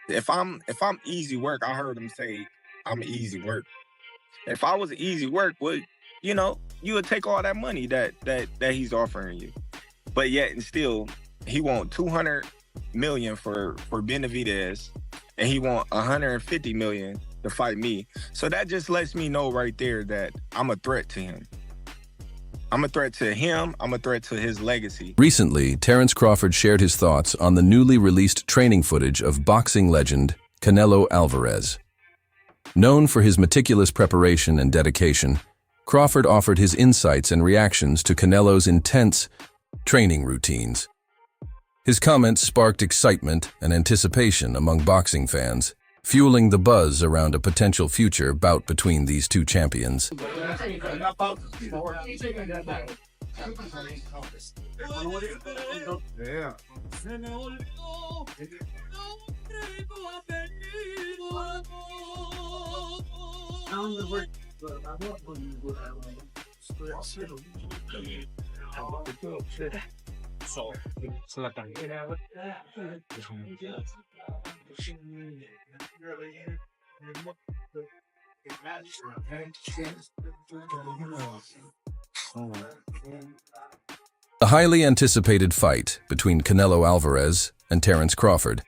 If I'm easy work, I heard him say I'm easy work. If I was easy work, you would take all that money that he's offering you. But yet and still, he want 200 million for Benavidez, and he want 150 million to fight me. So that just lets me know right there that I'm a threat to him. I'm a threat to him. I'm a threat to his legacy. Recently, Terence Crawford shared his thoughts on the newly released training footage of boxing legend Canelo Alvarez. Known for his meticulous preparation and dedication, Crawford offered his insights and reactions to Canelo's intense training routines. His comments sparked excitement and anticipation among boxing fans, fueling the buzz around a potential future bout between these two champions. The highly anticipated fight between Canelo Alvarez and Terence Crawford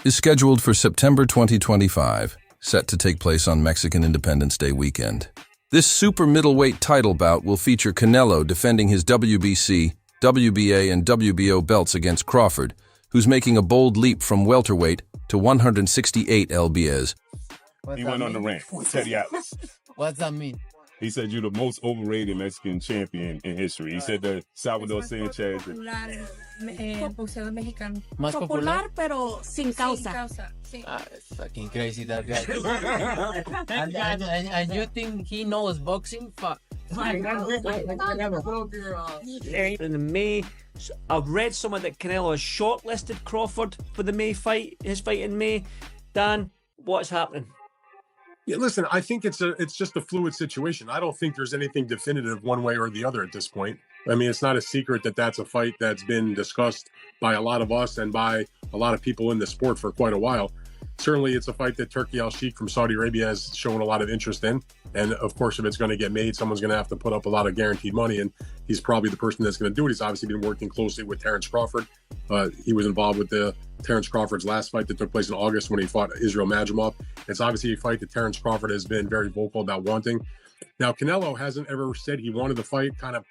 is scheduled for September 2025, set to take place on Mexican Independence Day weekend. This super middleweight title bout will feature Canelo defending his WBC, WBA, and WBO belts against Crawford, who's making a bold leap from welterweight to 168 lbs. He went on the rant. Teddy Atlas. What's that mean? He said you're the most overrated Mexican champion in history. He said that Salvador Sanchez. Boxeador mexicano. Más popular, pero sin causa. Fucking crazy, that guy. and you think he knows boxing? Fuck. In May, I've read somewhere that Canelo has shortlisted Crawford for the May fight, his fight in May. Dan, what's happening? Yeah, listen, I think it's just a fluid situation. I don't think there's anything definitive one way or the other at this point. I mean, it's not a secret that that's a fight that's been discussed by a lot of us and by a lot of people in the sport for quite a while. Certainly, it's a fight that Turki Al-Sheikh from Saudi Arabia has shown a lot of interest in. And of course, if it's going to get made, someone's going to have to put up a lot of guaranteed money. And he's probably the person that's going to do it. He's obviously been working closely with Terence Crawford. He was involved with the Terence Crawford's last fight that took place in August when he fought Israel Madrimov. It's obviously a fight that Terence Crawford has been very vocal about wanting. Now, Canelo hasn't ever said he wanted the fight, kind of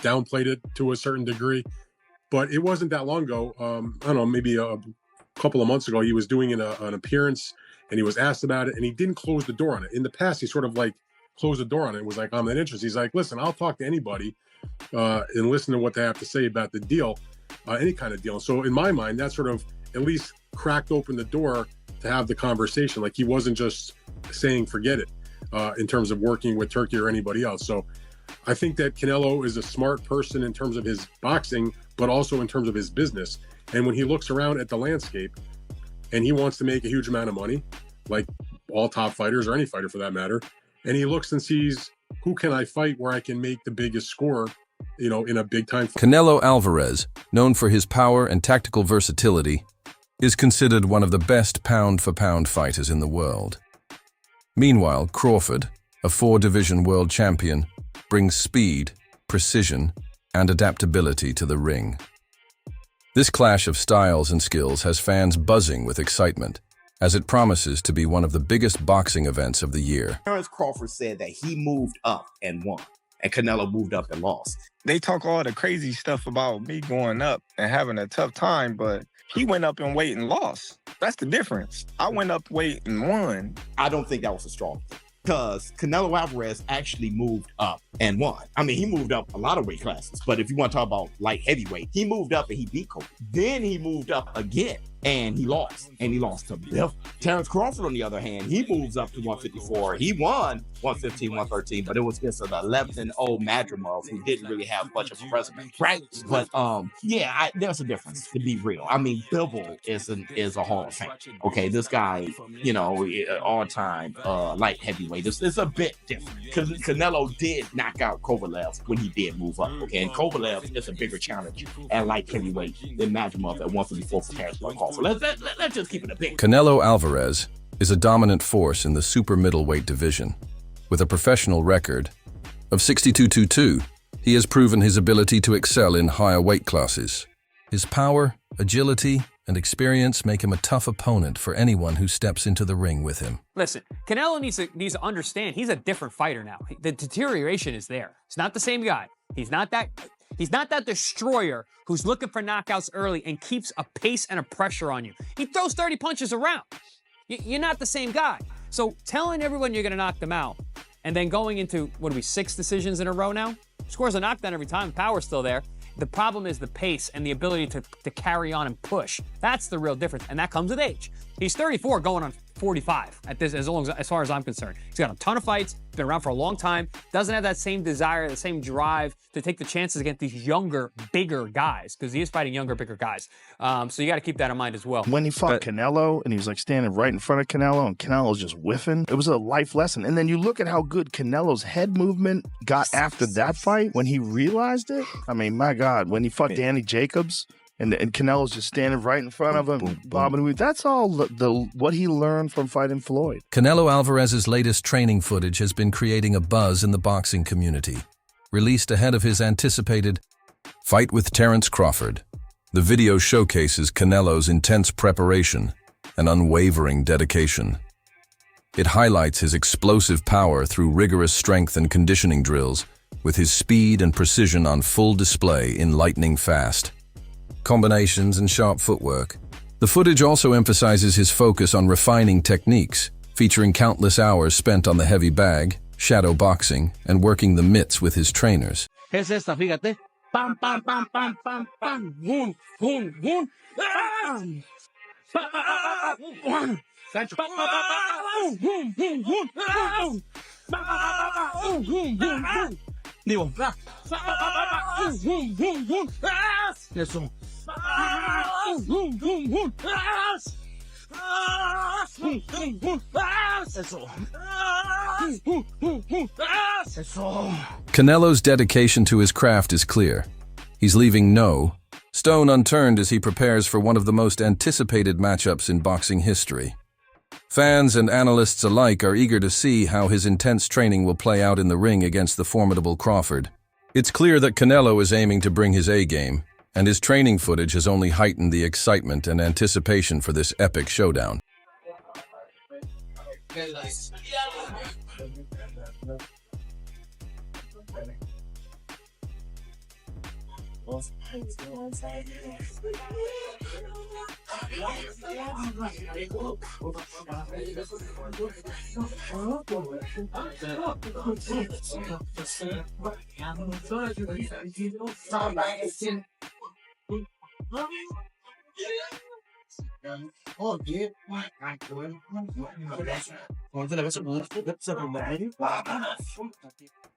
downplayed it to a certain degree. But it wasn't that long ago. I don't know, maybe a couple of months ago, he was doing an appearance and he was asked about it and he didn't close the door on it. In the past, he sort of like closed the door on it and was like, I'm not interested. He's like, listen, I'll talk to anybody and listen to what they have to say about the deal, any kind of deal. So in my mind, that sort of at least cracked open the door to have the conversation. Like he wasn't just saying, forget it, in terms of working with Turkey or anybody else. So I think that Canelo is a smart person in terms of his boxing, but also in terms of his business. And when he looks around at the landscape and he wants to make a huge amount of money, like all top fighters or any fighter for that matter, and he looks and sees who can I fight where I can make the biggest score, in a big time fight. Canelo Alvarez, known for his power and tactical versatility, is considered one of the best pound-for-pound fighters in the world. Meanwhile, Crawford, a 4-division world champion, brings speed, precision, and adaptability to the ring. This clash of styles and skills has fans buzzing with excitement, as it promises to be one of the biggest boxing events of the year. Terence Crawford said that he moved up and won, and Canelo moved up and lost. They talk all the crazy stuff about me going up and having a tough time, but he went up in weight and lost. That's the difference. I went up weight and won. I don't think that was a strong thing, because Canelo Alvarez actually moved up and won. I mean, he moved up a lot of weight classes, but if you want to talk about light heavyweight, he moved up and he beat Kobe. Then he moved up again and he lost to Bill. Terence Crawford, on the other hand, he moves up to 154. He won, 115, 113, but it was against an 11-0 Madrimov who didn't really have much of a resume, right? But there's a difference, to be real. I mean, Bivol is a Hall of Fame. Okay, this guy, all-time light heavyweight. It's a bit different because Canelo did knock out Kovalev when he did move up. Okay, and Kovalev is a bigger challenge at light heavyweight than Madrimov at 154 for Terence Crawford. Let's just keep it a bit. Canelo Alvarez is a dominant force in the super middleweight division. With a professional record of 62-2, he has proven his ability to excel in higher weight classes. His power, agility, and experience make him a tough opponent for anyone who steps into the ring with him. Listen, Canelo needs to understand he's a different fighter now. The deterioration is there. He's not the same guy. He's not that destroyer who's looking for knockouts early and keeps a pace and a pressure on you. He throws 30 punches around. You're not the same guy. So telling everyone you're going to knock them out and then going into, 6 decisions in a row now? Scores a knockdown every time, power's still there. The problem is the pace and the ability to carry on and push. That's the real difference, and that comes with age. He's 34 going on 45 at this, as far as I'm concerned. He's got a ton of fights, been around for a long time, doesn't have that same desire, the same drive to take the chances against these younger, bigger guys, because he is fighting younger, bigger guys. So you got to keep that in mind as well. When he fought Canelo, and he was like standing right in front of Canelo, and Canelo was just whiffing, it was a life lesson. And then you look at how good Canelo's head movement got after that fight, when he realized it. I mean, my God, when he fought Danny Jacobs, and Canelo's just standing right in front of him, bobbing. That's all what he learned from fighting Floyd. Canelo Alvarez's latest training footage has been creating a buzz in the boxing community. Released ahead of his anticipated fight with Terence Crawford, the video showcases Canelo's intense preparation and unwavering dedication. It highlights his explosive power through rigorous strength and conditioning drills, with his speed and precision on full display in lightning fast combinations and sharp footwork. The footage also emphasizes his focus on refining techniques, featuring countless hours spent on the heavy bag, shadow boxing, and working the mitts with his trainers. Es esta, fíjate. Pam, pam, pam, pam, pam, pam. Hun, hun, hun. Sancho. Digo. Eso. Canelo's dedication to his craft is clear. He's leaving no stone unturned as he prepares for one of the most anticipated matchups in boxing history. Fans and analysts alike are eager to see how his intense training will play out in the ring against the formidable Crawford. It's clear that Canelo is aiming to bring his A-game, and his training footage has only heightened the excitement and anticipation for this epic showdown.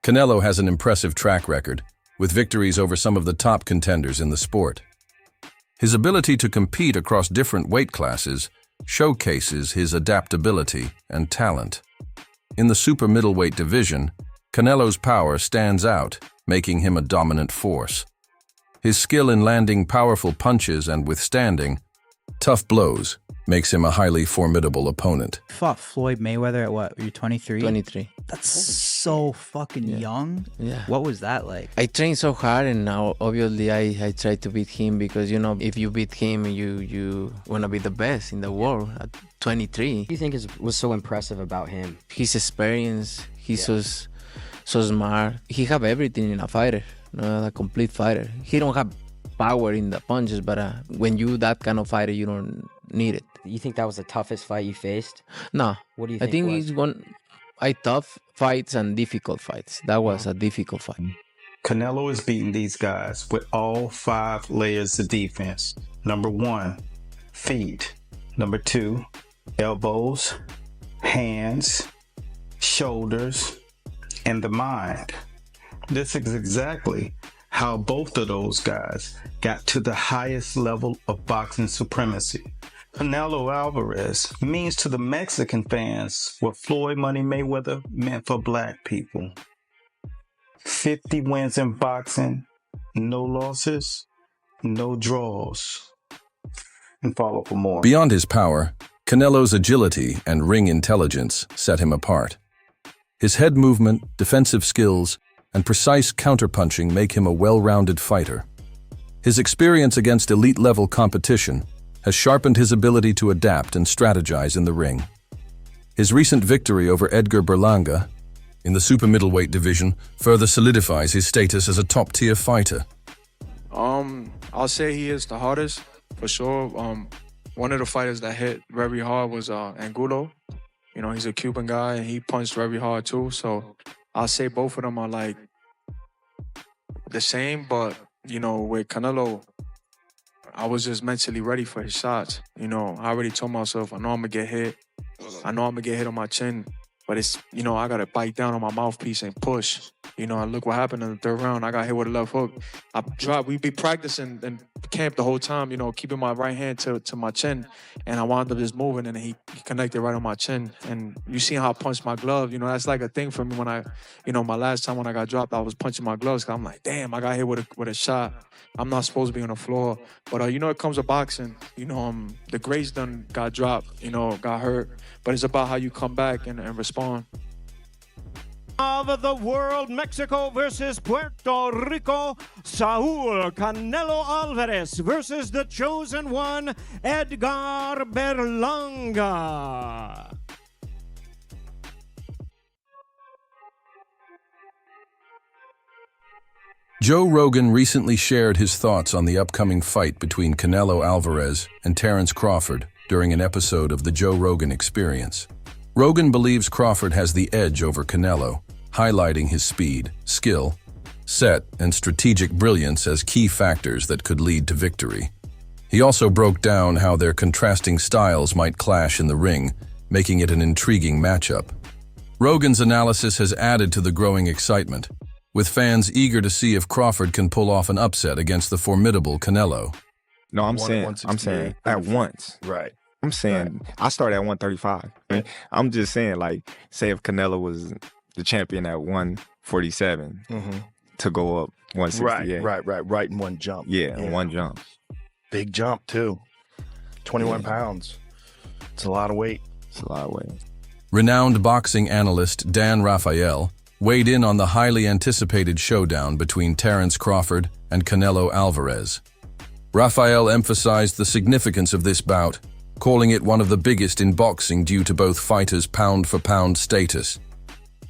Canelo has an impressive track record, with victories over some of the top contenders in the sport. His ability to compete across different weight classes showcases his adaptability and talent. In the super middleweight division, Canelo's power stands out, making him a dominant force. His skill in landing powerful punches and withstanding tough blows makes him a highly formidable opponent. Fought Floyd Mayweather at what? You're 23? 23. That's so fucking young. Yeah. What was that like? I trained so hard, and now obviously I try to beat him because, you know, if you beat him, you want to be the best in the world at 23. What do you think was so impressive about him? His experience, he's so smart. He have everything in a fighter, a complete fighter. He don't have power in the punches, but when you that kind of fighter, you don't need it. You think that was the toughest fight you faced? No. What do you think? I think he's tough fights and difficult fights. That was a difficult fight. Canelo is beating these guys with all 5 layers of defense. Number 1, feet. Number 2, elbows, hands, shoulders, and the mind. This is exactly how both of those guys got to the highest level of boxing supremacy. Canelo Alvarez means to the Mexican fans what Floyd Money Mayweather meant for black people. 50 wins in boxing, no losses, no draws. And follow for more. Beyond his power, Canelo's agility and ring intelligence set him apart. His head movement, defensive skills, and precise counterpunching make him a well-rounded fighter. His experience against elite-level competition has sharpened his ability to adapt and strategize in the ring. His recent victory over Edgar Berlanga in the super middleweight division further solidifies his status as a top-tier fighter. I'll say he is the hardest, for sure. One of the fighters that hit very hard was Angulo. You know, he's a Cuban guy, and he punched very hard too. So I'll say both of them are like the same, but, you know, with Canelo, I was just mentally ready for his shots. You know, I already told myself, I know I'm gonna get hit. I know I'm gonna get hit on my chin, but it's, you know, I gotta bite down on my mouthpiece and push. You know, look what happened in the third round. I got hit with a left hook. I dropped. We be practicing in camp the whole time, you know, keeping my right hand to my chin, and I wound up just moving, and he connected right on my chin. And you see how I punched my glove. You know, that's like a thing for me when I, you know, my last time when I got dropped, I was punching my gloves. 'Cause I'm like, damn, I got hit with a shot. I'm not supposed to be on the floor. But, you know, it comes to boxing. You know, the greats done got dropped, you know, got hurt. But it's about how you come back and respond. Of the world, Mexico versus Puerto Rico, Saul Canelo Alvarez versus the chosen one, Edgar Berlanga. Joe Rogan recently shared his thoughts on the upcoming fight between Canelo Alvarez and Terence Crawford during an episode of the Joe Rogan Experience. Rogan believes Crawford has the edge over Canelo, highlighting his speed, skill, set, and strategic brilliance as key factors that could lead to victory. He also broke down how their contrasting styles might clash in the ring, making it an intriguing matchup. Rogan's analysis has added to the growing excitement, with fans eager to see if Crawford can pull off an upset against the formidable Canelo. No, I'm saying at once. Right. I'm saying I started at 135. I'm just saying, like, say if Canelo was the champion at 147 to go up 168. Right in one jump. Yeah, in one jump. Big jump too. 21 pounds. It's a lot of weight. It's a lot of weight. Renowned boxing analyst Dan Rafael weighed in on the highly anticipated showdown between Terence Crawford and Canelo Alvarez. Rafael emphasized the significance of this bout, calling it one of the biggest in boxing due to both fighters' pound-for-pound status.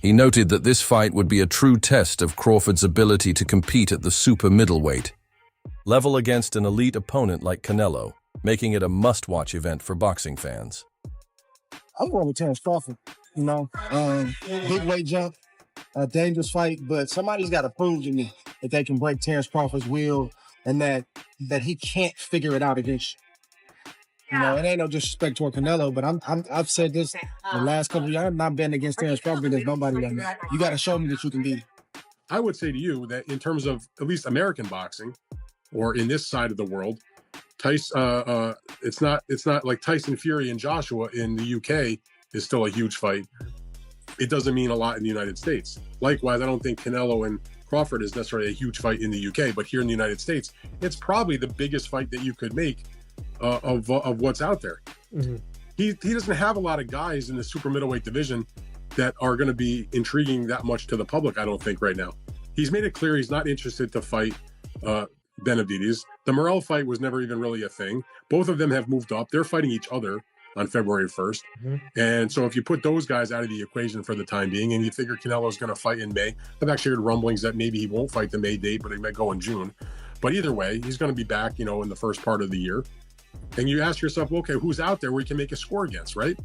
He noted that this fight would be a true test of Crawford's ability to compete at the super middleweight, level against an elite opponent like Canelo, making it a must-watch event for boxing fans. I'm going with Terence Crawford. You know, big weight jump, a dangerous fight, but somebody's got to prove to me that they can break Terence Crawford's will and that he can't figure it out against you. You know, it ain't no disrespect toward Canelo, but I've said this the last couple of years. I'm not betting against Terence Crawford. There's nobody like me. You got to show me that you can beat him. I would say to you that in terms of at least American boxing, or in this side of the world, Tyson, it's not like Tyson Fury and Joshua in the UK is still a huge fight. It doesn't mean a lot in the United States. Likewise, I don't think Canelo and Crawford is necessarily a huge fight in the UK, but here in the United States, it's probably the biggest fight that you could make of what's out there. He doesn't have a lot of guys in the super middleweight division that are going to be intriguing that much to the public, I don't think, right now. He's made it clear he's not interested to fight Benavidez. The Morrell fight was never even really a thing. Both of them have moved up. They're fighting each other on February 1st. And so if you put those guys out of the equation for the time being, and you figure Canelo's going to fight in May, I've actually heard rumblings that maybe he won't fight the May date, but he might go in June. But either way, he's going to be back, you know, in the first part of the year. And you ask yourself, well, okay, who's out there where he can make a score against, right?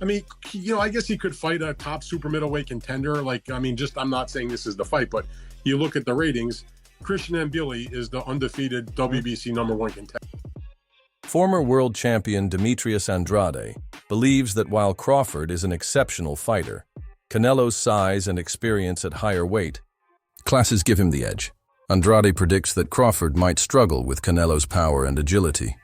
I mean, you know, I guess he could fight a top super middleweight contender. Like, I mean, I'm not saying this is the fight, but you look at the ratings, Christian Mbili is the undefeated WBC #1 contender. Former world champion Demetrius Andrade believes that while Crawford is an exceptional fighter, Canelo's size and experience at higher weight classes give him the edge. Andrade predicts that Crawford might struggle with Canelo's power and agility.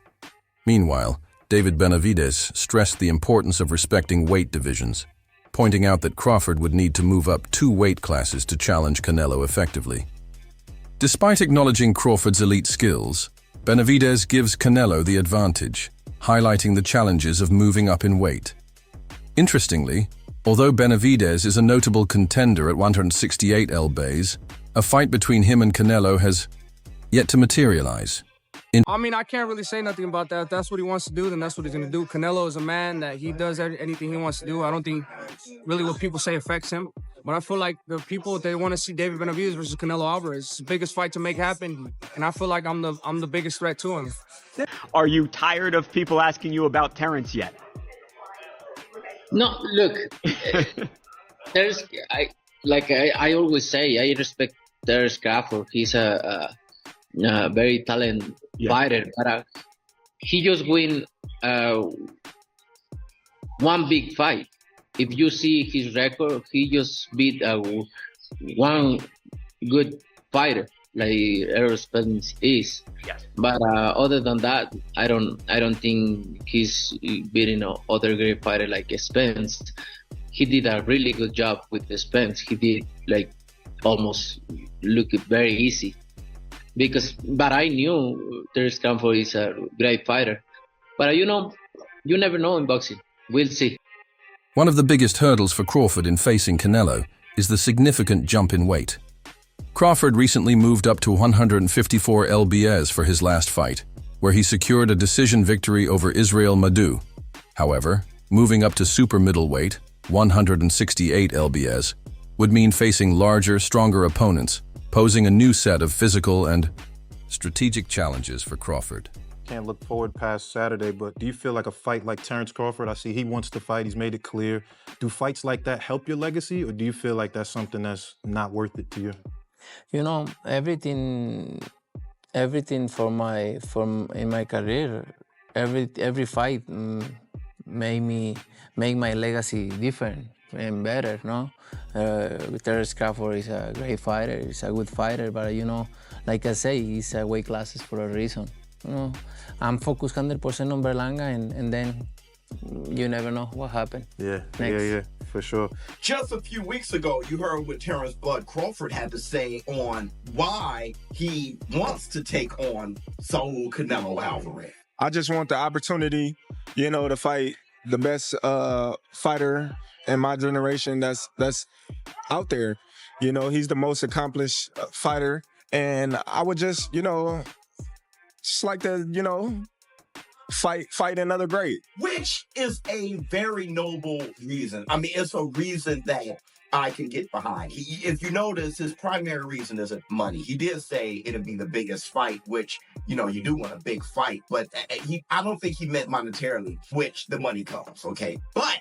Meanwhile, David Benavidez stressed the importance of respecting weight divisions, pointing out that Crawford would need to move up 2 weight classes to challenge Canelo effectively. Despite acknowledging Crawford's elite skills, Benavidez gives Canelo the advantage, highlighting the challenges of moving up in weight. Interestingly, although Benavidez is a notable contender at 168 lbs, a fight between him and Canelo has yet to materialize. I mean, I can't really say nothing about that. If that's what he wants to do, then that's what he's going to do. Canelo is a man that he does anything he wants to do. I don't think really what people say affects him. But I feel like the people, they want to see David Benavidez versus Canelo Alvarez. It's the biggest fight to make happen, and I feel like I'm the biggest threat to him. Are you tired of people asking you about Terence yet? No, look, I always say, I respect Terence Crawford. He's a very talented fighter, but he just win one big fight. If you see his record, he just beat one good fighter like Errol Spence is. Yes. But other than that, I don't think he's beating other great fighter like Spence. He did a really good job with Spence. He did like almost look very easy. But I knew Terence Crawford is a great fighter. But you never know in boxing. We'll see. One of the biggest hurdles for Crawford in facing Canelo is the significant jump in weight. Crawford recently moved up to 154 lbs for his last fight, where he secured a decision victory over Israel Madou. However, moving up to super middleweight, 168 lbs, would mean facing larger, stronger opponents, posing a new set of physical and strategic challenges for Crawford. Can't look forward past Saturday, but do you feel like a fight like Terence Crawford? I see he wants to fight, he's made it clear. Do fights like that help your legacy, or do you feel like that's something that's not worth it to you? You know, everything in my career, every fight make my legacy different and better, no? Terence Crawford is a great fighter, he's a good fighter, but like I say, he's a weight classes for a reason. I'm focused 100% on Berlanga, and then you never know what happened. Yeah, Next. yeah, for sure. Just a few weeks ago, you heard what Terence Bud Crawford had to say on why he wants to take on Saul Canelo Alvarez. I just want the opportunity, to fight the best fighter in my generation that's out there. He's the most accomplished fighter, and I would just like to, fight another great. Which is a very noble reason. I mean, it's a reason that I can get behind. If you notice, his primary reason isn't money. He did say it'd be the biggest fight, which, you do want a big fight, but I don't think he meant monetarily, which the money comes, okay? But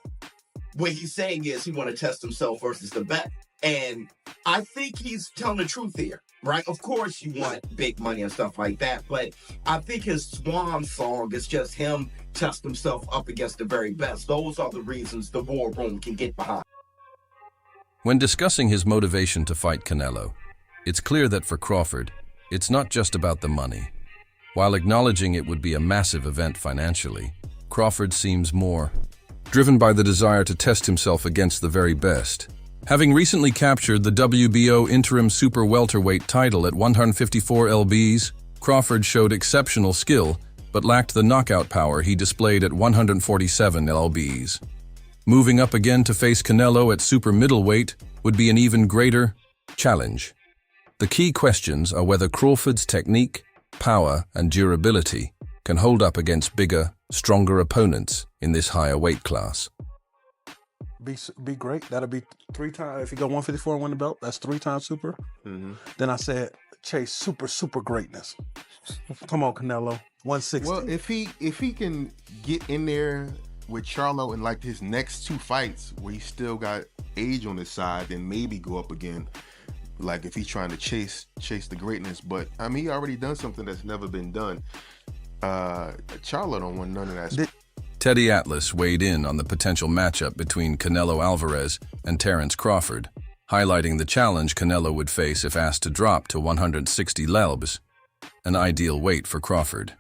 what he's saying is he want to test himself versus the best. And I think he's telling the truth here, right? Of course you want big money and stuff like that, but I think his swan song is just him test himself up against the very best. Those are the reasons the war room can get behind. When discussing his motivation to fight Canelo, it's clear that for Crawford, it's not just about the money. While acknowledging it would be a massive event financially, Crawford seems more driven by the desire to test himself against the very best. Having recently captured the WBO interim super welterweight title at 154 lbs, Crawford showed exceptional skill, but lacked the knockout power he displayed at 147 lbs. Moving up again to face Canelo at super middleweight would be an even greater challenge. The key questions are whether Crawford's technique, power, and durability can hold up against bigger, stronger opponents in this higher weight class. Be great. That'll be 3 times. If you go 154 and win the belt, that's 3 times super. Then I said, chase super greatness. Come on, Canelo. 160. Well, if he can get in there with Charlo in like his next 2 fights where he still got age on his side, then maybe go up again. Like if he's trying to chase the greatness. But I mean, he already done something that's never been done. Charlo don't want none of that. Teddy Atlas weighed in on the potential matchup between Canelo Alvarez and Terence Crawford, highlighting the challenge Canelo would face if asked to drop to 160 lbs, an ideal weight for Crawford.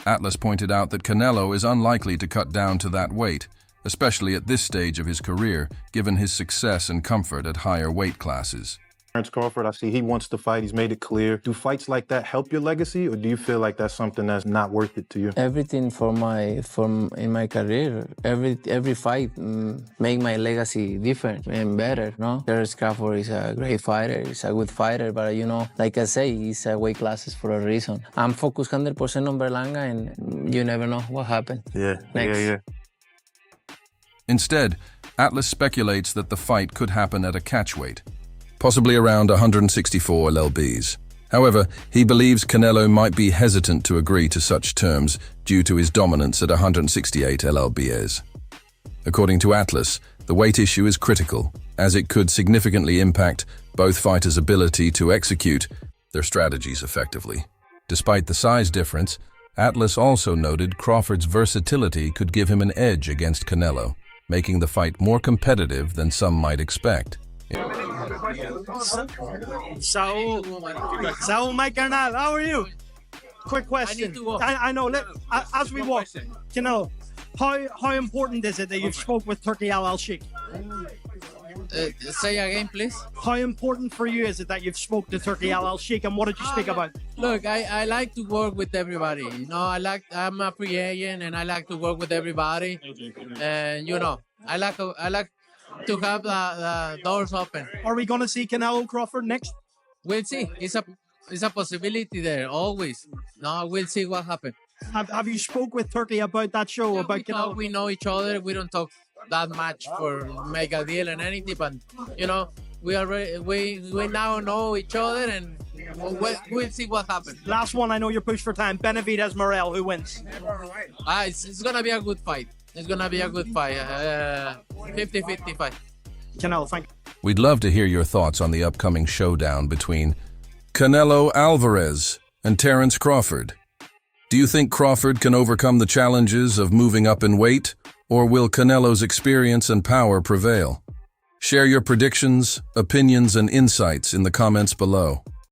Atlas pointed out that Canelo is unlikely to cut down to that weight, especially at this stage of his career, given his success and comfort at higher weight classes. Terence Crawford, I see he wants to fight. He's made it clear. Do fights like that help your legacy, or do you feel like that's something that's not worth it to you? Everything in my career, every fight make my legacy different and better. No, Terence Crawford is a great fighter. He's a good fighter, but like I say, he's a weight classes for a reason. I'm focused 100% on Berlanga, and you never know what happened. Yeah. Instead, Atlas speculates that the fight could happen at a catchweight, possibly around 164 lbs. However, he believes Canelo might be hesitant to agree to such terms due to his dominance at 168 lbs. According to Atlas, the weight issue is critical, as it could significantly impact both fighters' ability to execute their strategies effectively. Despite the size difference, Atlas also noted Crawford's versatility could give him an edge against Canelo, making the fight more competitive than some might expect. Saul, my carnal, how are you? Quick question. I know, as we walk, how important is it that you've spoke with Turki Al-Sheikh? Say again, please. How important for you is it that you've spoke to Turki Al-Sheikh, and what did you speak about? Look, I like to work with everybody. I'm a free agent, and I like to work with everybody. And I like to have the doors open. Are we going to see Canelo Crawford next? We'll see. It's a possibility there, always. No, we'll see what happens. Have you spoke with Turki about that show? About Canelo? We know each other. We don't talk that much for make a deal and anything, but we now know each other, and we'll see what happens. Last one, I know you're pushed for time. Benavidez Morel, who wins? It's gonna be a good fight. It's gonna be a good fight. 50-50 fight. Canelo, thank you. We'd love to hear your thoughts on the upcoming showdown between Canelo Alvarez and Terence Crawford. Do you think Crawford can overcome the challenges of moving up in weight, or will Canelo's experience and power prevail? Share your predictions, opinions, and insights in the comments below.